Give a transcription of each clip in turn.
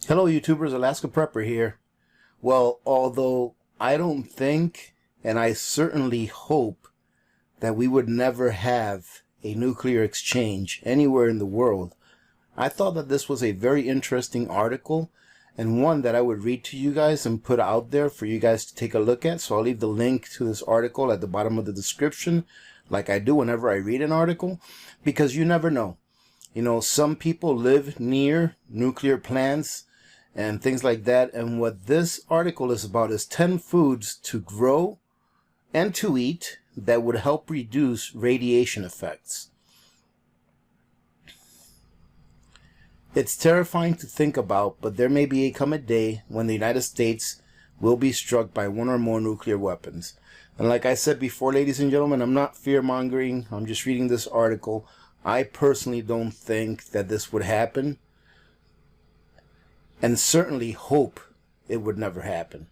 Hello YouTubers, Alaska Prepper here. Well, although I don't think, and I certainly hope, that we would never have a nuclear exchange anywhere in the world, I thought that this was a very interesting article and one that I would read to you guys and put out there for you guys to take a look at. So I'll leave the link to this article at the bottom of the description, like I do whenever I read an article, because you never know. You know, some people live near nuclear plants and things like that, and what this article is about is 10 foods to grow and to eat that would help reduce radiation effects. It's terrifying to think about, but there may come a day when the United States will be struck by one or more nuclear weapons. And like I said before, ladies and gentlemen, I'm not fear-mongering. I'm just reading this article. I personally don't think that this would happen, and certainly hope it would never happen.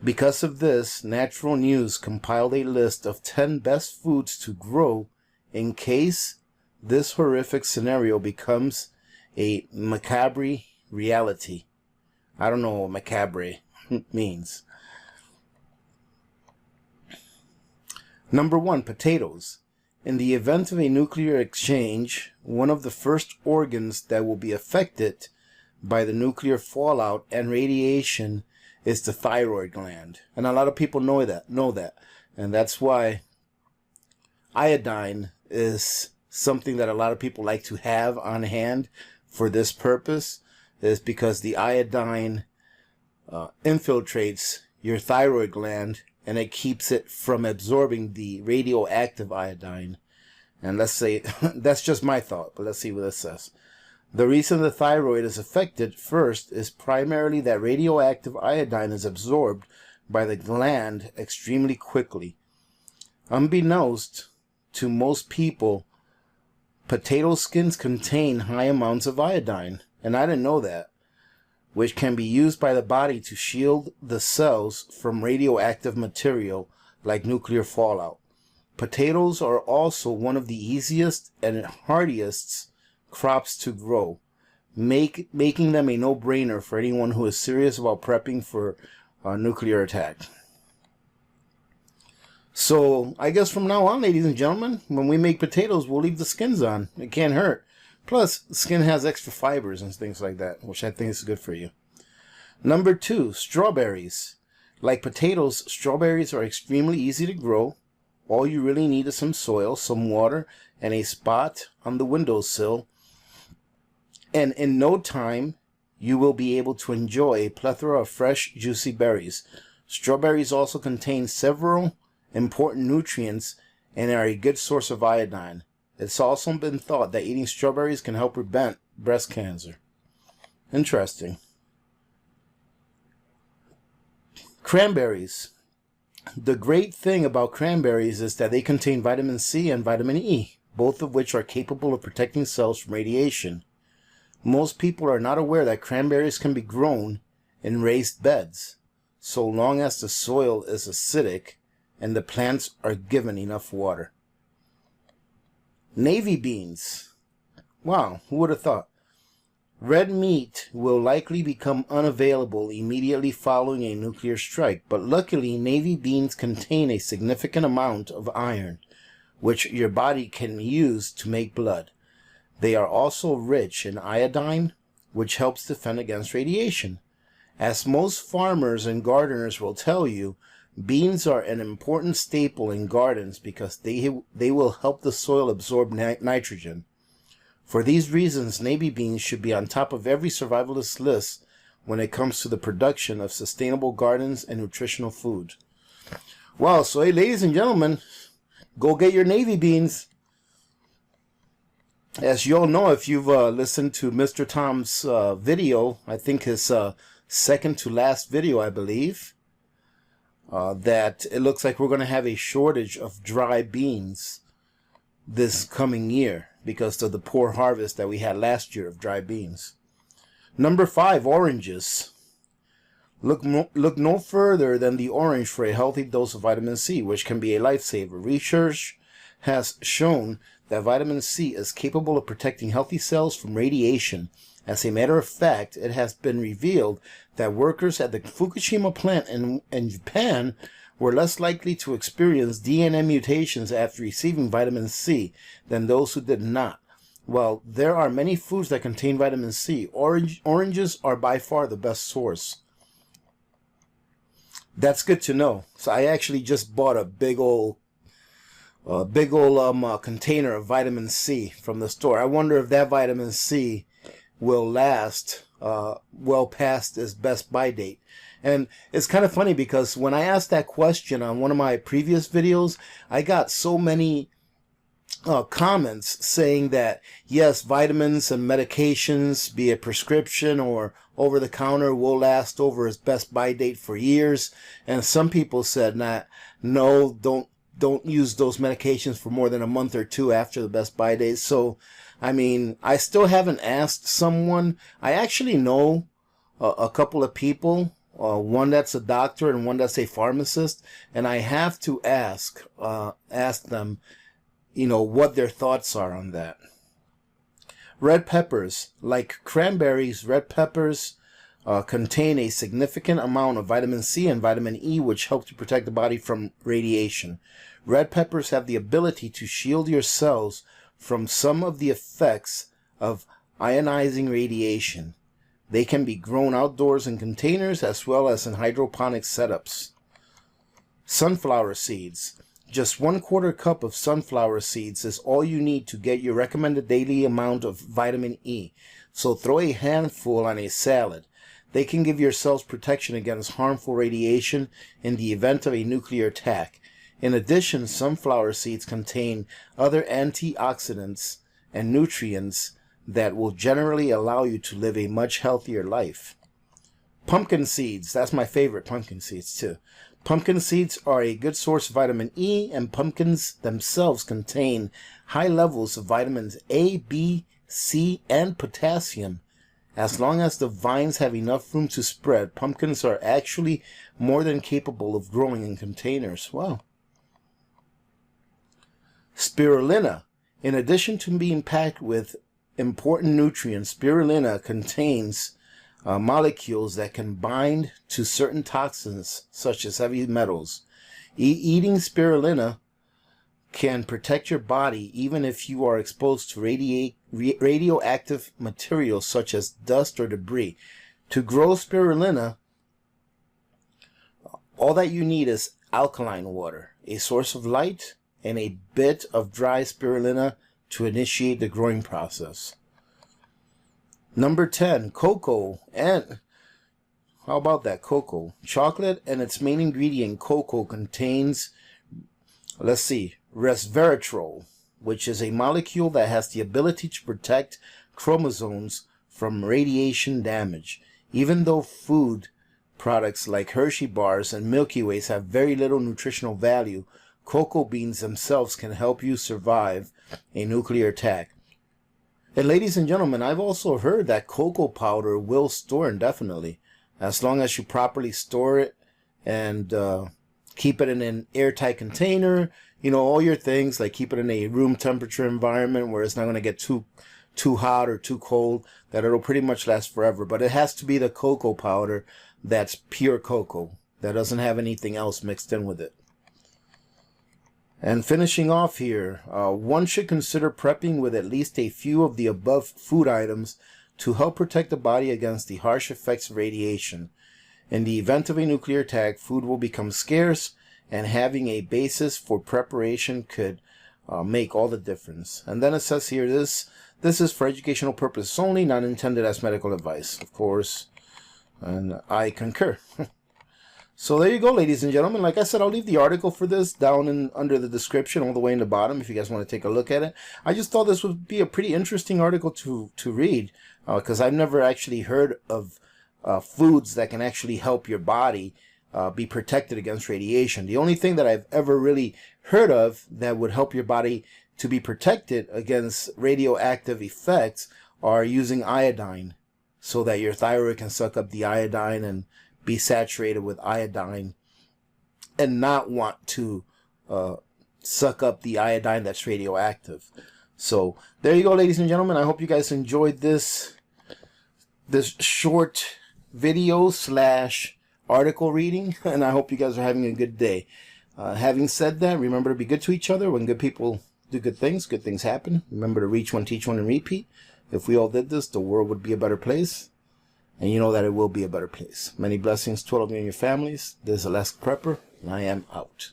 Because of this, Natural News compiled a list of 10 best foods to grow in case this horrific scenario becomes a macabre reality. I don't know what macabre means. Number 1, potatoes. In the event of a nuclear exchange, one of the first organs that will be affected by the nuclear fallout and radiation is the thyroid gland. And a lot of people know that. And that's why iodine is something that a lot of people like to have on hand for this purpose, is because the iodine infiltrates your thyroid gland and it keeps it from absorbing the radioactive iodine. And let's say, that's just my thought, but let's see what this says. The reason the thyroid is affected first is primarily that radioactive iodine is absorbed by the gland extremely quickly. Unbeknownst to most people, potato skins contain high amounts of iodine, and I didn't know that, which can be used by the body to shield the cells from radioactive material like nuclear fallout. Potatoes are also one of the easiest and hardiest crops to grow, making them a no-brainer for anyone who is serious about prepping for a nuclear attack. So I guess from now on, ladies and gentlemen, when we make potatoes, we'll leave the skins on. It can't hurt. Plus, skin has extra fibers and things like that, which I think is good for you. Number 2, strawberries. Like potatoes, strawberries are extremely easy to grow. All you really need is some soil, some water, and a spot on the windowsill. And in no time, you will be able to enjoy a plethora of fresh, juicy berries. Strawberries also contain several important nutrients and are a good source of iodine. It's also been thought that eating strawberries can help prevent breast cancer. Interesting. Cranberries. The great thing about cranberries is that they contain vitamin C and vitamin E, both of which are capable of protecting cells from radiation. Most people are not aware that cranberries can be grown in raised beds, so long as the soil is acidic and the plants are given enough water. Navy beans. Wow, who would have thought? Red meat will likely become unavailable immediately following a nuclear strike, but luckily navy beans contain a significant amount of iron, which your body can use to make blood. They are also rich in iodine, which helps defend against radiation. As most farmers and gardeners will tell you, beans are an important staple in gardens because they will help the soil absorb nitrogen. For these reasons, navy beans should be on top of every survivalist list when it comes to the production of sustainable gardens and nutritional food. Well, so hey, ladies and gentlemen, go get your navy beans. As you all know, if you've listened to Mr. Tom's video, I think his second to last video, I believe, that it looks like we're going to have a shortage of dry beans this coming year because of the poor harvest that we had last year of dry beans. Number 5, oranges. Look no further than the orange for a healthy dose of vitamin C, which can be a lifesaver. Research has shown that vitamin C is capable of protecting healthy cells from radiation As a matter of fact, it has been revealed that workers at the Fukushima plant in Japan were less likely to experience DNA mutations after receiving vitamin C than those who did not. Well, there are many foods that contain vitamin C. Oranges are by far the best source. That's good to know. So I actually just bought a big old container of vitamin C from the store. I wonder if that vitamin C will last well past its best by date. And it's kind of funny because when I asked that question on one of my previous videos, I got so many comments saying that yes, vitamins and medications, be it prescription or over the counter, will last over its best by date for years. And some people said, no, don't use those medications for more than a month or two after the best by date. So, I mean, I still haven't asked someone. I actually know a couple of people, one that's a doctor and one that's a pharmacist, and I have to ask them, what their thoughts are on that. Red peppers, like cranberries, red peppers contain a significant amount of vitamin C and vitamin E, which help to protect the body from radiation. Red peppers have the ability to shield your cells from some of the effects of ionizing radiation. They can be grown outdoors in containers as well as in hydroponic setups. Sunflower seeds. Just 1/4 cup of sunflower seeds is all you need to get your recommended daily amount of vitamin E. So throw a handful on a salad. They can give your cells protection against harmful radiation in the event of a nuclear attack. In addition, sunflower seeds contain other antioxidants and nutrients that will generally allow you to live a much healthier life. Pumpkin seeds. That's my favorite, pumpkin seeds too. Pumpkin seeds are a good source of vitamin E, and pumpkins themselves contain high levels of vitamins A, B, C, and potassium. As long as the vines have enough room to spread, pumpkins are actually more than capable of growing in containers. Wow. Spirulina. In addition to being packed with important nutrients, spirulina contains molecules that can bind to certain toxins such as heavy metals. Eating spirulina can protect your body even if you are exposed to radioactive materials such as dust or debris. To grow spirulina, all that you need is alkaline water, a source of light, and a bit of dry spirulina to initiate the growing process. Number 10, cocoa. And how about that, cocoa? Chocolate and its main ingredient, cocoa, contains, resveratrol, which is a molecule that has the ability to protect chromosomes from radiation damage. Even though food products like Hershey bars and Milky Ways have very little nutritional value, cocoa beans themselves can help you survive a nuclear attack. And ladies and gentlemen, I've also heard that cocoa powder will store indefinitely, as long as you properly store it and keep it in an airtight container. All your things, like keep it in a room temperature environment where it's not going to get too hot or too cold, that it'll pretty much last forever. But it has to be the cocoa powder that's pure cocoa, that doesn't have anything else mixed in with it. And finishing off here, one should consider prepping with at least a few of the above food items to help protect the body against the harsh effects of radiation. In the event of a nuclear attack, food will become scarce, and having a basis for preparation could make all the difference. And then it says here, this is for educational purposes only, not intended as medical advice, of course, and I concur. So there you go, ladies and gentlemen. Like I said, I'll leave the article for this down under the description, all the way in the bottom, if you guys want to take a look at it. I just thought this would be a pretty interesting article to read, because I've never actually heard of foods that can actually help your body be protected against radiation. The only thing that I've ever really heard of that would help your body to be protected against radioactive effects are using iodine, so that your thyroid can suck up the iodine and be saturated with iodine and not want to suck up the iodine that's radioactive. So there you go, ladies and gentlemen. I hope you guys enjoyed this this short video slash article reading, and I hope you guys are having a good day. Having said that, remember to be good to each other. When good people do good things happen. Remember to reach one, teach one, and repeat. If we all did this, the world would be a better place. And you know that it will be a better place. Many blessings to all of you and your families. This is Alaska Prepper, and I am out.